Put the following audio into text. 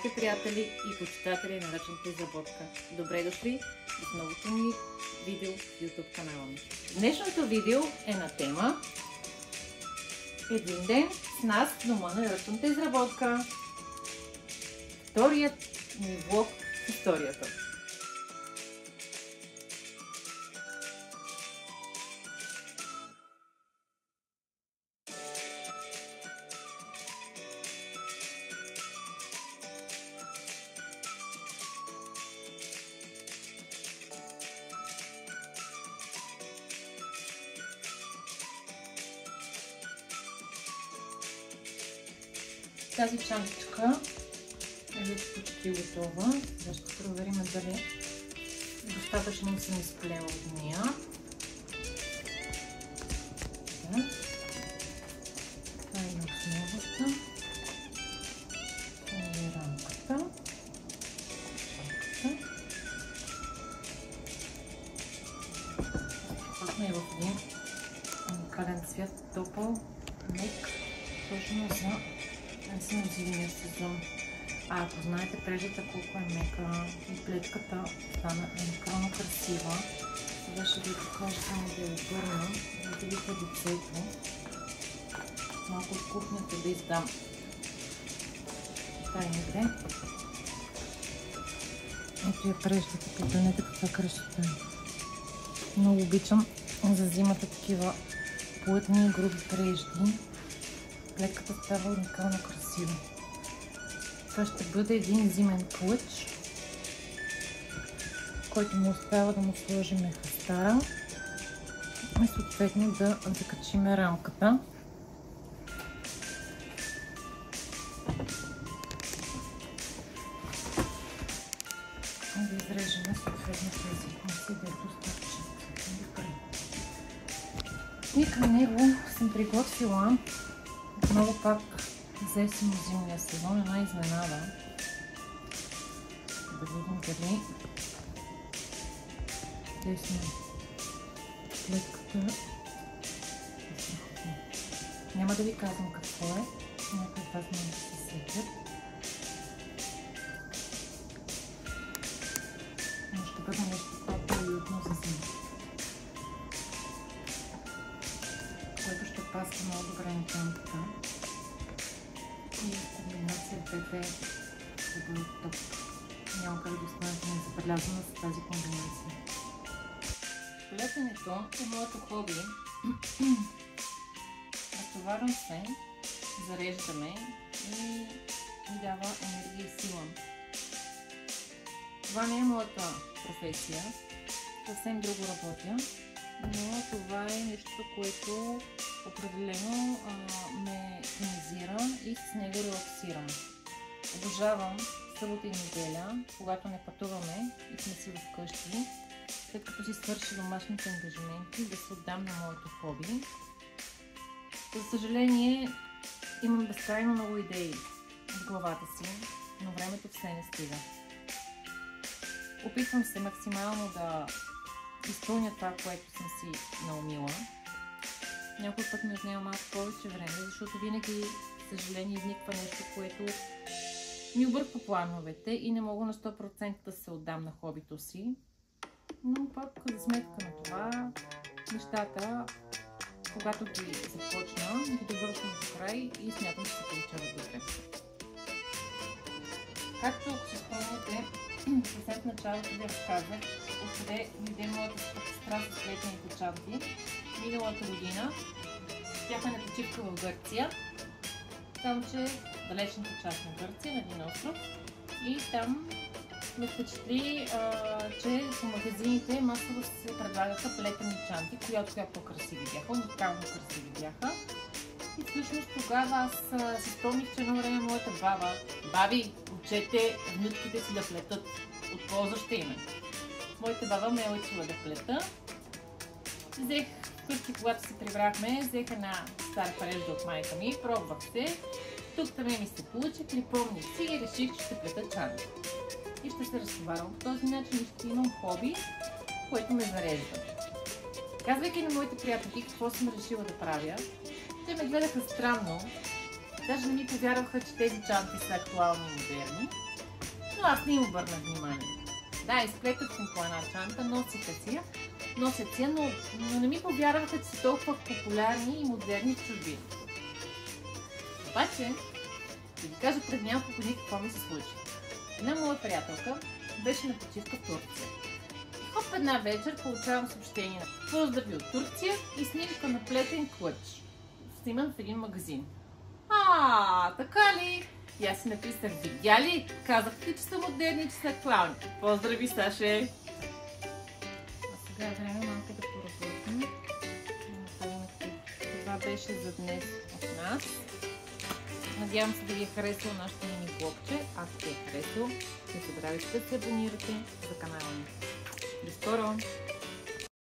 моите приятели и почитатели на ръчната изработка. Добре дошли в новото ни видео в YouTube канала ми. Днешното видео е на тема един ден с нас в дома на ръчната изработка. Вторият ми влог в историята. Тази чантичка е вече почти готова. Сега ще проверим дали достатъчно съм изплела от нея. Това е основата. Това е рамката. Пътна е в един уникален цвят, топъл, мек, точно за зимния сезон. Ако знаете преждата колко е мека и плетката стана енкрона красива, сега ще ви покажа само да я обърна, да видите лицето. Малко от кухнята да издам тайните. Ето я преждата, погледнете каква красота е. Много обичам за зимата такива плътни и груби прежди. Плетката става уникално красива. Това ще бъде един зимен плъч, който му остава да му сложим хастара и съответно да закачим рамката. Да изрежем съответно тези конци, дето стъпчат. И към него съм приготвила отново пак за есенно-зимния сезон една изненада. Да видим дали тесно плетката. Няма да ви казвам какво е. Някои от вас може да се сетят. Но ще бъде нещо по-уютно за зима, което ще пасва много добре на тъмката. И комбинация двете ще бъде топ. Няма как да останете незабелязана с тази комбинация. Плетенето е моето хоби. Разтоварвам се, зареждаме и ми дава енергия и сила. Това не е моята професия. Съвсем друго работя. Но това е нещо, което определено ме тонизира и с него релаксирам. Обожавам събота и неделя, когато не пътуваме и сме си вкъщи, след като си свърши домашните ангажименти, да се отдам на моето хоби. За съжаление, имам безкрайно много идеи в главата си, но времето все не стига. Опитвам се максимално да изпълня това, което съм си наумила. Някой път ми отнема малко повече време, защото винаги, за съжаление, изниква нещо, което ми обърква плановете и не мога на 100% да се отдам на хобито си. Но пък за сметка на това, нещата, когато ги започна, ги довършвам до край и смятам, че се получава добре. Както ако се спомняте, съвсем в началото ви разказах откъде дойде моята страст с плетените чанти. Миналата година бяхме на почивка в Гърция, само че далечната част на Гърция, на един остров, и там ме впечатли, че по магазините масово се предлагаха плетени чанти, коя по-красиви бяха, уникално красиви бяха. И всъщност тогава аз си спомних, че едно време моята баба: "Баби, учете внучките си да плетат, от полза ще има." Моята баба ме е учила да плета. Взех вкъщи, когато се прибрахме, взех една стара прежда от майка ми, пробвах се. Тук там ми се получи, припомних си и реших, че ще плета чанти. И ще се разтоварвам по този начин и ще имам хоби, което ме зарежда. Казвайки на моите приятели какво съм решила да правя, те ме гледаха странно, даже не ми повярваха, че тези чанти са актуални и модерни. но аз не им обърнах внимание. Да, изплетох по една чанта, носят си, но не ми повярваха, че са толкова популярни и модерни в чужбина. Обаче, да ви кажа пред няколко дни какво ми се случи. Една моя приятелка беше на почивка в Турция. И хоп, една вечер получавам съобщение на поздрави от Турция и снимка на плетен клъч, сниман в един магазин. Така ли? И аз си написах, видя ли? Казахте, че са модерни, че са клауни. Поздрави, Саше! А сега време малко да поработим. Това беше за днес от нас. Надявам се да ви е харесало нашето мини блогче. Ако ви е харесало, не забравяйте да се абонирате за канала ми. До скоро!